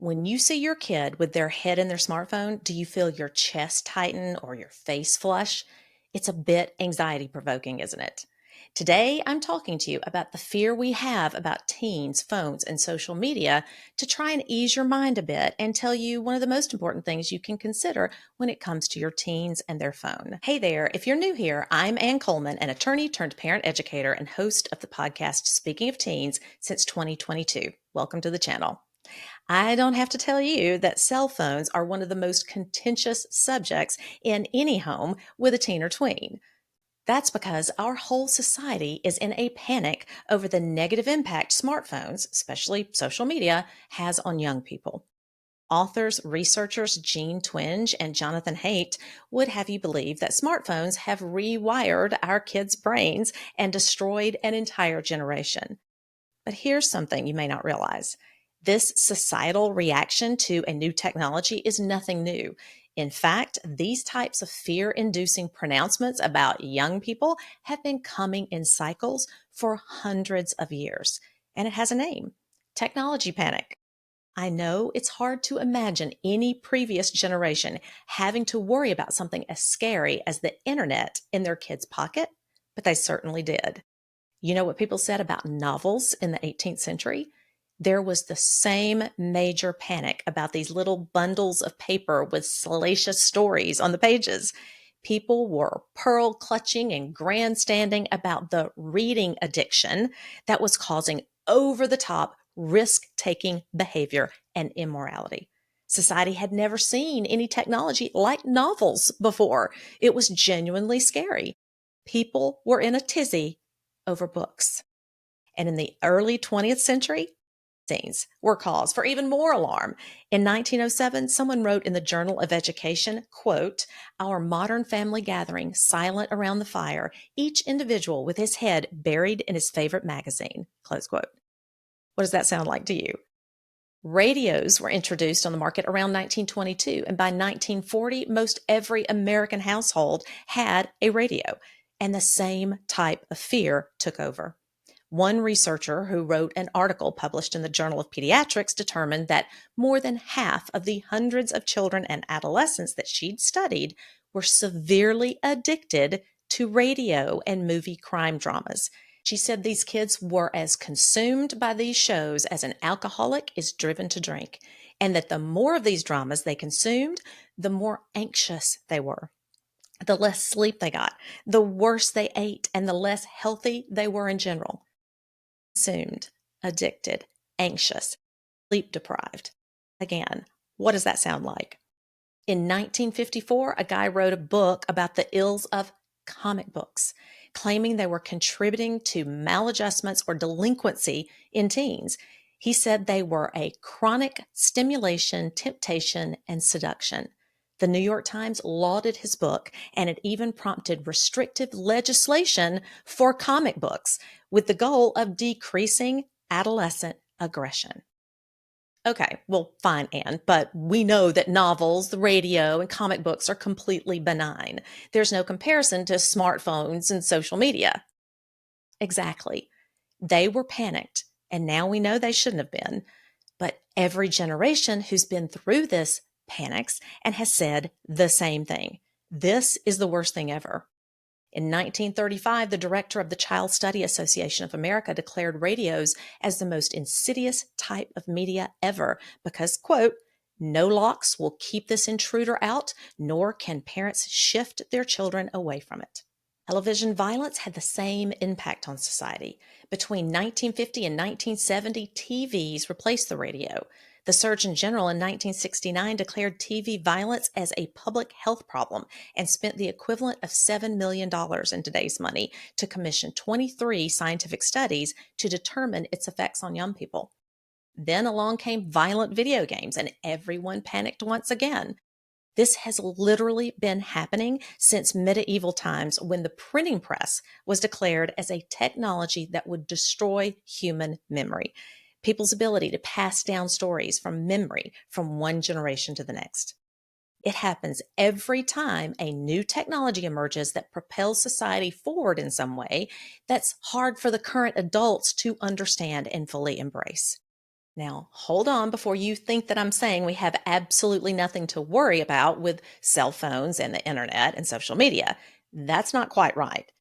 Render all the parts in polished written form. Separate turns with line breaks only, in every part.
When you see your kid with their head in their smartphone, do you feel your chest tighten or your face flush? It's a bit anxiety provoking, isn't it? Today, I'm talking to you about the fear we have about teens, phones, and social media to try and ease your mind a bit and tell you one of the most important things you can consider when it comes to your teens and their phone. Hey there, if you're new here, I'm Ann Coleman, an attorney turned parent educator and host of the podcast Speaking of Teens since 2022. Welcome to the channel. I don't have to tell you that cell phones are one of the most contentious subjects in any home with a teen or tween. That's because our whole society is in a panic over the negative impact smartphones, especially social media, has on young people. Researchers Jean Twenge and Jonathan Haidt would have you believe that smartphones have rewired our kids' brains and destroyed an entire generation. But here's something you may not realize. This societal reaction to a new technology is nothing new. In fact, these types of fear inducing pronouncements about young people have been coming in cycles for hundreds of years. And it has a name: technology panic. I know it's hard to imagine any previous generation having to worry about something as scary as the internet in their kids' pocket, but they certainly did. You know what people said about novels in the 18th century? There was the same major panic about these little bundles of paper with salacious stories on the pages. People were pearl clutching and grandstanding about the reading addiction that was causing over the top risk taking behavior and immorality. Society had never seen any technology like novels before. It was genuinely scary. People were in a tizzy over books. And in the early 20th century, scenes were cause for even more alarm. In 1907, someone wrote in the Journal of Education, quote, "Our modern family gathering, silent around the fire, each individual with his head buried in his favorite magazine," close quote. What does that sound like to you? Radios were introduced on the market around 1922, and by 1940, most every American household had a radio, and the same type of fear took over. One researcher who wrote an article published in the Journal of Pediatrics determined that more than half of the hundreds of children and adolescents that she'd studied were severely addicted to radio and movie crime dramas. She said these kids were as consumed by these shows as an alcoholic is driven to drink, and that the more of these dramas they consumed, the more anxious they were. The less sleep they got, the worse they ate, and the less healthy they were in general. Consumed, addicted, anxious, sleep deprived. Again, what does that sound like? In 1954, a guy wrote a book about the ills of comic books, claiming they were contributing to maladjustments or delinquency in teens. He said they were a chronic stimulation, temptation, and seduction. The New York Times lauded his book, and it even prompted restrictive legislation for comic books with the goal of decreasing adolescent aggression. Okay, well, fine, Anne, but we know that novels, the radio, and comic books are completely benign. There's no comparison to smartphones and social media. Exactly. They were panicked, and now we know they shouldn't have been. But every generation who's been through this panics and has said the same thing. This is the worst thing ever. In 1935, the director of the Child Study Association of America declared radios as the most insidious type of media ever because, quote, "No locks will keep this intruder out, nor can parents shift their children away from it." Television violence had the same impact on society. Between 1950 and 1970, TVs replaced the radio. The Surgeon General in 1969 declared TV violence as a public health problem and spent the equivalent of $7 million in today's money to commission 23 scientific studies to determine its effects on young people. Then along came violent video games, and everyone panicked once again. This has literally been happening since medieval times when the printing press was declared as a technology that would destroy human memory, people's ability to pass down stories from memory from one generation to the next. It happens every time a new technology emerges that propels society forward in some way that's hard for the current adults to understand and fully embrace. Now, hold on before you think that I'm saying we have absolutely nothing to worry about with cell phones and the internet and social media. That's not quite right.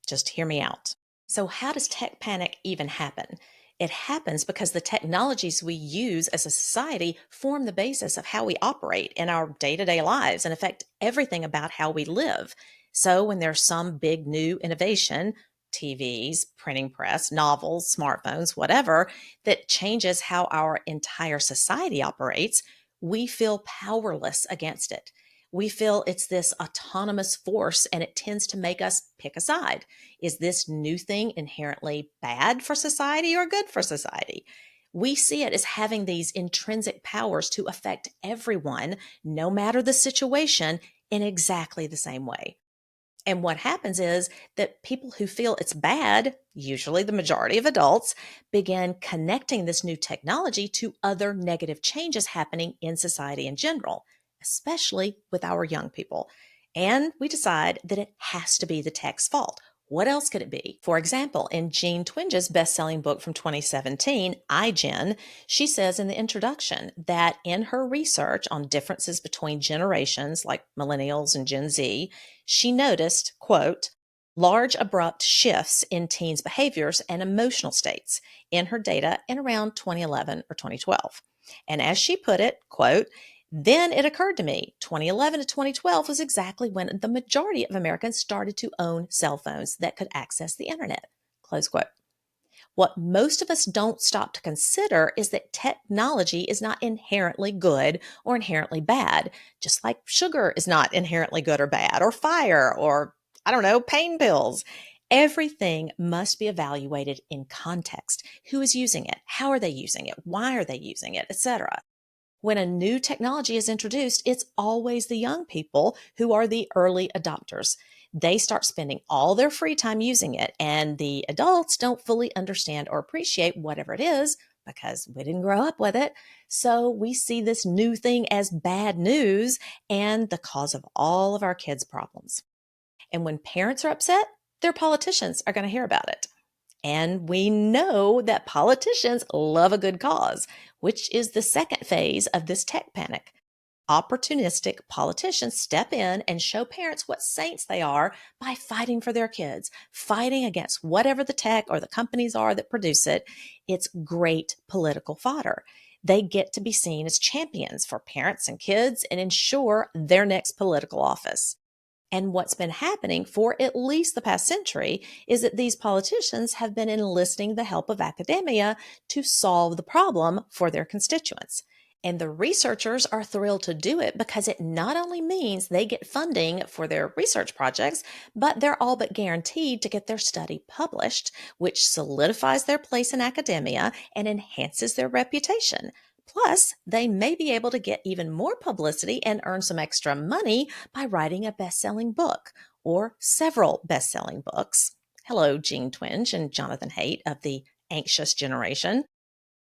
Just hear me out. So, how does tech panic even happen? It happens because the technologies we use as a society form the basis of how we operate in our day to day lives and affect everything about how we live. So, when there's some big new innovation, TVs, printing press, novels, smartphones, whatever, that changes how our entire society operates, we feel powerless against it. We feel it's this autonomous force and it tends to make us pick a side. Is this new thing inherently bad for society or good for society? We see it as having these intrinsic powers to affect everyone, no matter the situation, in exactly the same way. And what happens is that people who feel it's bad, usually the majority of adults, begin connecting this new technology to other negative changes happening in society in general, especially with our young people. And we decide that it has to be the tech's fault. What else could it be? For example, in Jean Twinge's best-selling book from 2017, iGen, she says in the introduction that in her research on differences between generations like millennials and Gen Z, she noticed, quote, large abrupt shifts in teens' behaviors and emotional states in her data in around 2011 or 2012. And as she put it, quote, then it occurred to me 2011 to 2012 was exactly when the majority of Americans started to own cell phones that could access the internet. Close quote. What most of us don't stop to consider is that technology is not inherently good or inherently bad, just like sugar is not inherently good or bad, or fire, or I don't know, pain pills. Everything must be evaluated in context. Who is using it? How are they using it? Why are they using it? Etc. When a new technology is introduced, it's always the young people who are the early adopters. They start spending all their free time using it, and the adults don't fully understand or appreciate whatever it is because we didn't grow up with it. So we see this new thing as bad news and the cause of all of our kids' problems. And when parents are upset, their politicians are going to hear about it. And we know that politicians love a good cause, which is the second phase of this tech panic. Opportunistic politicians step in and show parents what saints they are by fighting for their kids, fighting against whatever the tech or the companies are that produce it. It's great political fodder. They get to be seen as champions for parents and kids and ensure their next political office. And what's been happening for at least the past century is that these politicians have been enlisting the help of academia to solve the problem for their constituents. And the researchers are thrilled to do it because it not only means they get funding for their research projects, but they're all but guaranteed to get their study published, which solidifies their place in academia and enhances their reputation. Plus, they may be able to get even more publicity and earn some extra money by writing a best selling book or several best selling books. Hello, Jean Twenge and Jonathan Haidt of the Anxious Generation.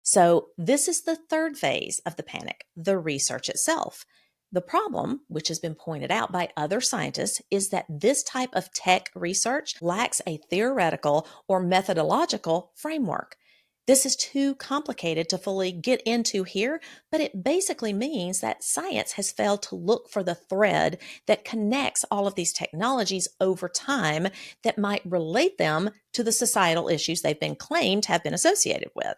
So, this is the third phase of the panic, the research itself. The problem, which has been pointed out by other scientists, is that this type of tech research lacks a theoretical or methodological framework. This is too complicated to fully get into here, but it basically means that science has failed to look for the thread that connects all of these technologies over time that might relate them to the societal issues they've been claimed to have been associated with.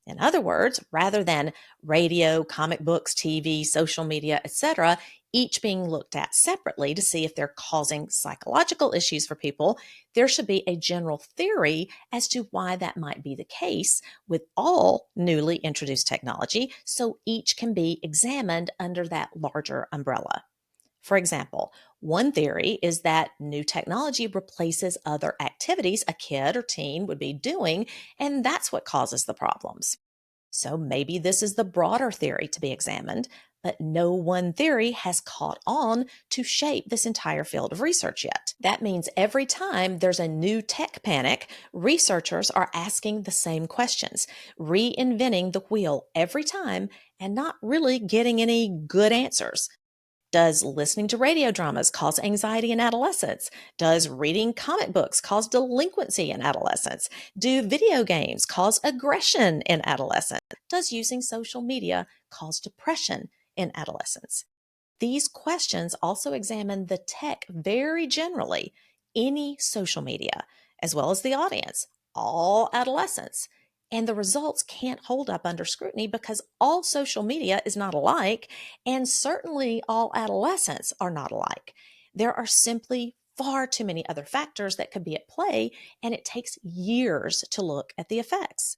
In other words, rather than radio, comic books, TV, social media, etc., each being looked at separately to see if they're causing psychological issues for people, there should be a general theory as to why that might be the case with all newly introduced technology, so each can be examined under that larger umbrella. For example, one theory is that new technology replaces other activities a kid or teen would be doing, and that's what causes the problems. So maybe this is the broader theory to be examined, but no one theory has caught on to shape this entire field of research yet. That means every time there's a new tech panic, researchers are asking the same questions, reinventing the wheel every time and not really getting any good answers. Does listening to radio dramas cause anxiety in adolescence? Does reading comic books cause delinquency in adolescence? Do video games cause aggression in adolescence? Does using social media cause depression in adolescence? These questions also examine the tech very generally, any social media, as well as the audience, all adolescents. And the results can't hold up under scrutiny because all social media is not alike, and certainly all adolescents are not alike. There are simply far too many other factors that could be at play, and it takes years to look at the effects.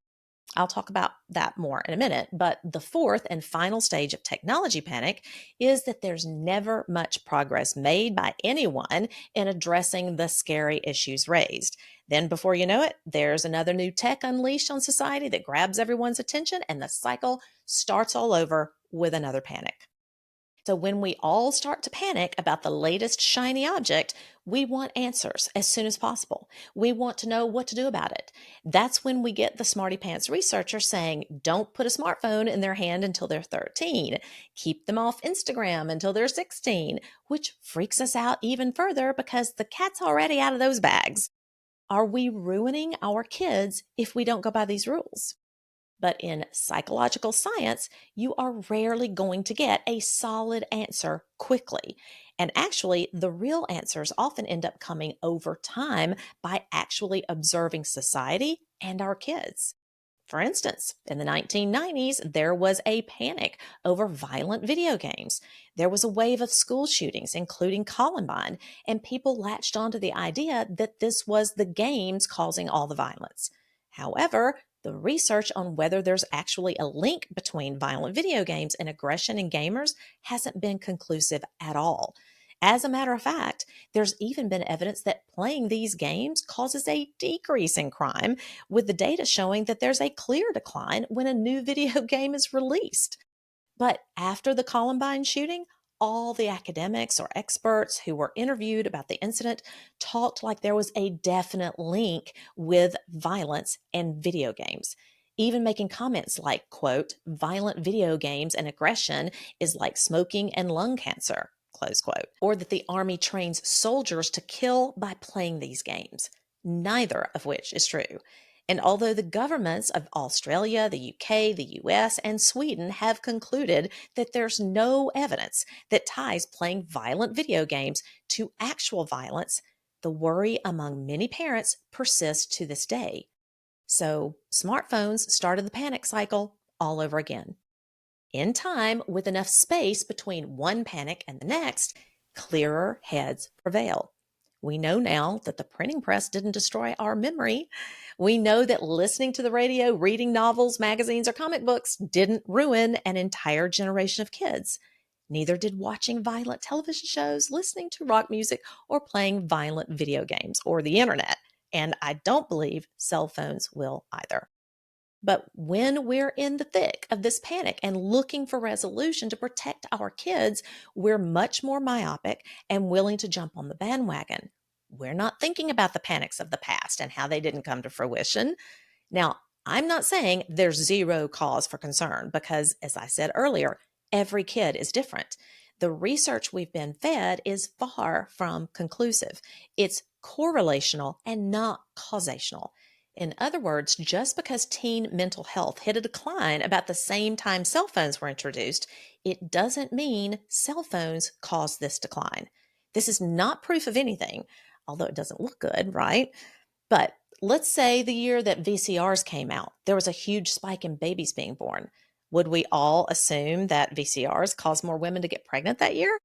I'll talk about that more in a minute. But the fourth and final stage of technology panic is that there's never much progress made by anyone in addressing the scary issues raised. Then, before you know it, there's another new tech unleashed on society that grabs everyone's attention, and the cycle starts all over with another panic. So, when we all start to panic about the latest shiny object, we want answers as soon as possible. We want to know what to do about it. That's when we get the smarty pants researcher saying, don't put a smartphone in their hand until they're 13. Keep them off Instagram until they're 16, which freaks us out even further because the cat's already out of those bags. Are we ruining our kids if we don't go by these rules? But in psychological science, you are rarely going to get a solid answer quickly. And actually, the real answers often end up coming over time by actually observing society and our kids. For instance, in the 1990s, there was a panic over violent video games. There was a wave of school shootings, including Columbine, and people latched onto the idea that this was the games causing all the violence. However, the research on whether there's actually a link between violent video games and aggression in gamers hasn't been conclusive at all. As a matter of fact, there's even been evidence that playing these games causes a decrease in crime, with the data showing that there's a clear decline when a new video game is released. But after the Columbine shooting, all the academics or experts who were interviewed about the incident talked like there was a definite link with violence and video games, even making comments like, quote, violent video games and aggression is like smoking and lung cancer, close quote, or that the Army trains soldiers to kill by playing these games, neither of which is true. And although the governments of Australia, the UK, the US, and Sweden have concluded that there's no evidence that ties playing violent video games to actual violence, the worry among many parents persists to this day. So, smartphones started the panic cycle all over again. In time, with enough space between one panic and the next, clearer heads prevail. We know now that the printing press didn't destroy our memory. We know that listening to the radio, reading novels, magazines, or comic books didn't ruin an entire generation of kids. Neither did watching violent television shows, listening to rock music, or playing violent video games or the internet. And I don't believe cell phones will either. But when we're in the thick of this panic and looking for resolution to protect our kids, we're much more myopic and willing to jump on the bandwagon. We're not thinking about the panics of the past and how they didn't come to fruition. Now, I'm not saying there's zero cause for concern because, as I said earlier, every kid is different. The research we've been fed is far from conclusive. It's correlational and not causational. In other words, just because teen mental health hit a decline about the same time cell phones were introduced, it doesn't mean cell phones caused this decline. This is not proof of anything, although it doesn't look good, right? But let's say the year that VCRs came out, there was a huge spike in babies being born. Would we all assume that VCRs caused more women to get pregnant that year?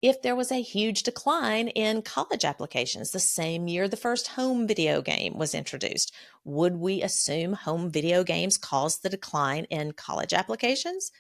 If there was a huge decline in college applications the same year the first home video game was introduced, would we assume home video games caused the decline in college applications?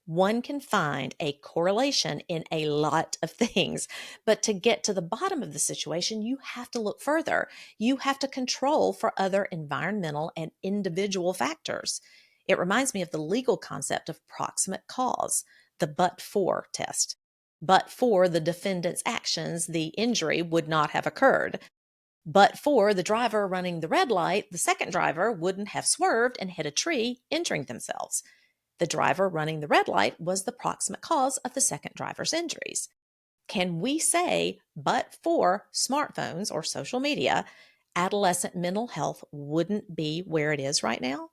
One can find a correlation in a lot of things, but to get to the bottom of the situation, you have to look further. You have to control for other environmental and individual factors. It reminds me of the legal concept of proximate cause, the but for test. But for the defendant's actions, the injury would not have occurred. But for the driver running the red light, the second driver wouldn't have swerved and hit a tree, injuring themselves. The driver running the red light was the proximate cause of the second driver's injuries. Can we say, but for smartphones or social media, adolescent mental health wouldn't be where it is right now?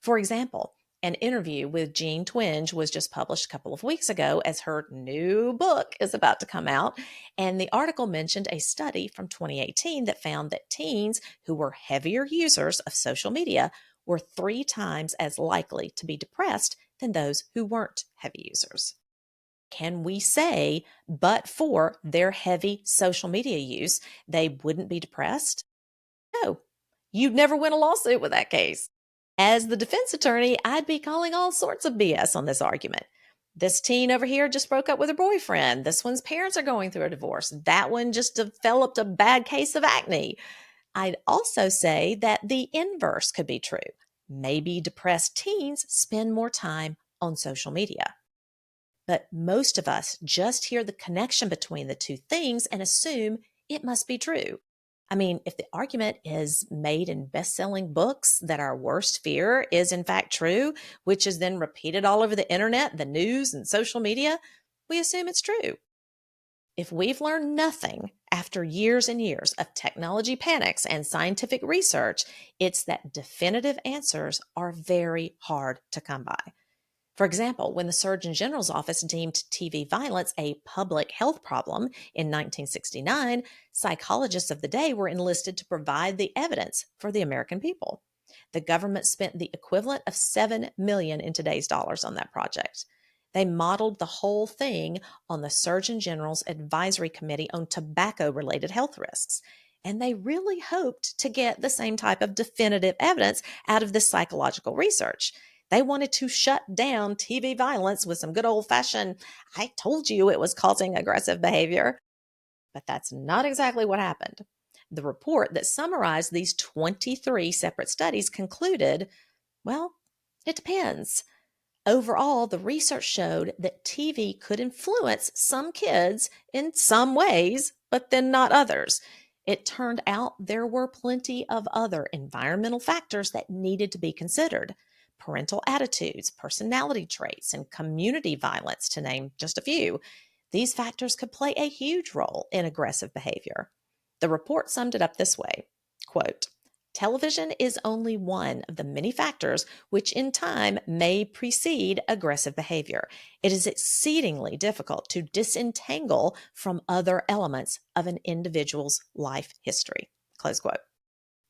For example, an interview with Jean Twenge was just published a couple of weeks ago as her new book is about to come out. And the article mentioned a study from 2018 that found that teens who were heavier users of social media were 3 times as likely to be depressed than those who weren't heavy users. Can we say, but for their heavy social media use, they wouldn't be depressed? No, you'd never win a lawsuit with that case. As the defense attorney, I'd be calling all sorts of BS on this argument. This teen over here just broke up with her boyfriend. This one's parents are going through a divorce. That one just developed a bad case of acne. I'd also say that the inverse could be true. Maybe depressed teens spend more time on social media. But most of us just hear the connection between the two things and assume it must be true. I mean, if the argument is made in best selling books that our worst fear is in fact true, which is then repeated all over the internet, the news, and social media, we assume it's true. If we've learned nothing after years and years of technology panics and scientific research, it's that definitive answers are very hard to come by. For example, when the Surgeon General's office deemed TV violence a public health problem in 1969, psychologists of the day were enlisted to provide the evidence for the American people. The government spent the equivalent of 7 million in today's dollars on that project. They modeled the whole thing on the Surgeon General's Advisory Committee on Tobacco-related health risks. And they really hoped to get the same type of definitive evidence out of this psychological research. They wanted to shut down TV violence with some good old fashioned, I told you it was causing aggressive behavior. But that's not exactly what happened. The report that summarized these 23 separate studies concluded, well, it depends. Overall, the research showed that TV could influence some kids in some ways, but then not others. It turned out there were plenty of other environmental factors that needed to be considered. Parental attitudes, personality traits, and community violence, to name just a few. These factors could play a huge role in aggressive behavior. The report summed it up this way, quote, television is only one of the many factors which in time may precede aggressive behavior. It is exceedingly difficult to disentangle from other elements of an individual's life history. Close quote.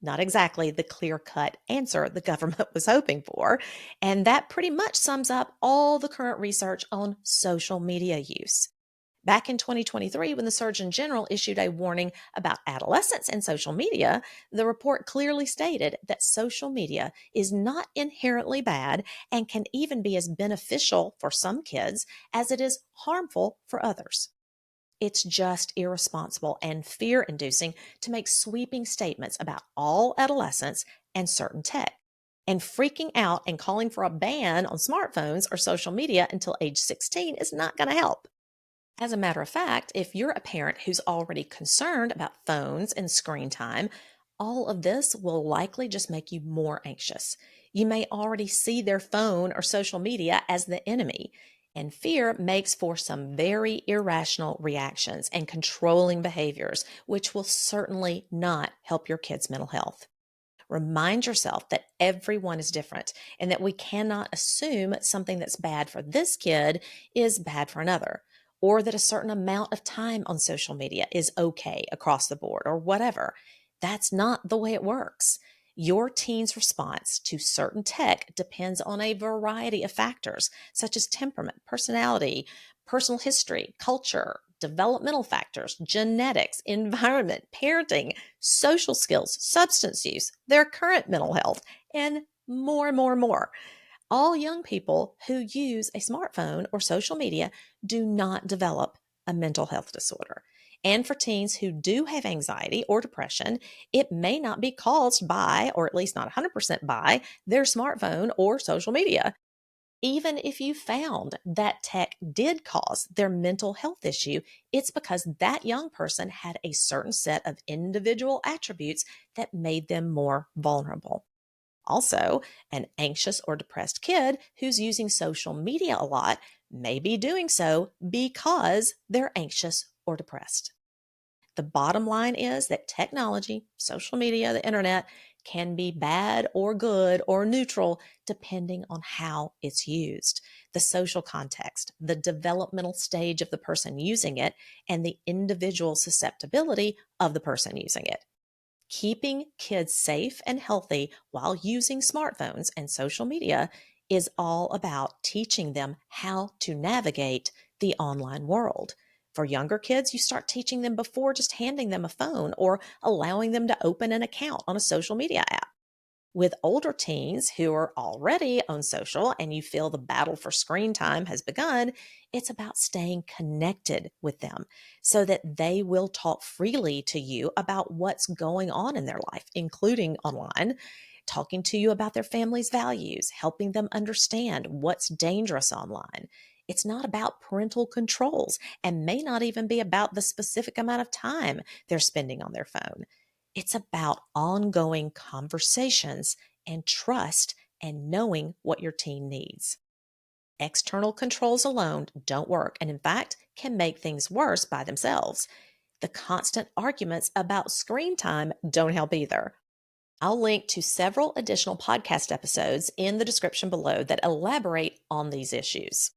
Not exactly the clear-cut answer the government was hoping for, and that pretty much sums up all the current research on social media use. Back in 2023, when the Surgeon General issued a warning about adolescents and social media, the report clearly stated that social media is not inherently bad and can even be as beneficial for some kids as it is harmful for others. It's just irresponsible and fear inducing to make sweeping statements about all adolescents and certain tech. And freaking out and calling for a ban on smartphones or social media until age 16 is not going to help. As a matter of fact, if you're a parent who's already concerned about phones and screen time, all of this will likely just make you more anxious. You may already see their phone or social media as the enemy, and fear makes for some very irrational reactions and controlling behaviors, which will certainly not help your kid's mental health. Remind yourself that everyone is different and that we cannot assume something that's bad for this kid is bad for another, or that a certain amount of time on social media is okay across the board or whatever. That's not the way it works. Your teen's response to certain tech depends on a variety of factors, such as temperament, personality, personal history, culture, developmental factors, genetics, environment, parenting, social skills, substance use, their current mental health, and more and more and more. All young people who use a smartphone or social media do not develop a mental health disorder. And for teens who do have anxiety or depression, it may not be caused by, or at least not 100% by, their smartphone or social media. Even if you found that tech did cause their mental health issue, it's because that young person had a certain set of individual attributes that made them more vulnerable. Also, an anxious or depressed kid who's using social media a lot may be doing so because they're anxious or depressed. The bottom line is that technology, social media, the internet can be bad or good or neutral depending on how it's used. The social context, the developmental stage of the person using it, and the individual susceptibility of the person using it. Keeping kids safe and healthy while using smartphones and social media is all about teaching them how to navigate the online world. For younger kids, you start teaching them before just handing them a phone or allowing them to open an account on a social media app. With older teens who are already on social and you feel the battle for screen time has begun, it's about staying connected with them so that they will talk freely to you about what's going on in their life, including online, talking to you about their family's values, helping them understand what's dangerous online. It's not about parental controls and may not even be about the specific amount of time they're spending on their phone. It's about ongoing conversations and trust and knowing what your teen needs. External controls alone don't work and, in fact, can make things worse by themselves. The constant arguments about screen time don't help either. I'll link to several additional podcast episodes in the description below that elaborate on these issues.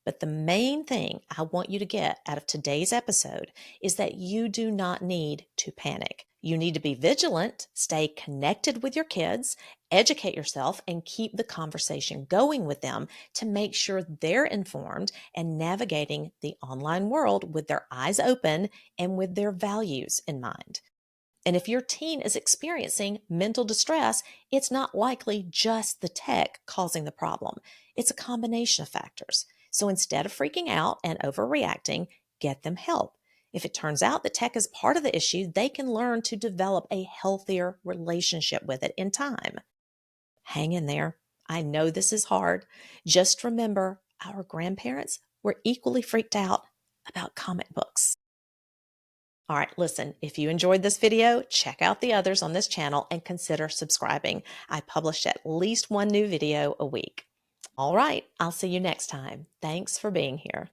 But the main thing I want you to get out of today's episode is that you do not need to panic. You need to be vigilant, stay connected with your kids, educate yourself, and keep the conversation going with them to make sure they're informed and navigating the online world with their eyes open and with their values in mind. And if your teen is experiencing mental distress, it's not likely just the tech causing the problem. It's a combination of factors. So instead of freaking out and overreacting, get them help. If it turns out that tech is part of the issue, they can learn to develop a healthier relationship with it in time. Hang in there. I know this is hard. Just remember, our grandparents were equally freaked out about comic books. All right, listen, if you enjoyed this video, check out the others on this channel and consider subscribing. I publish at least one new video a week. All right, I'll see you next time. Thanks for being here.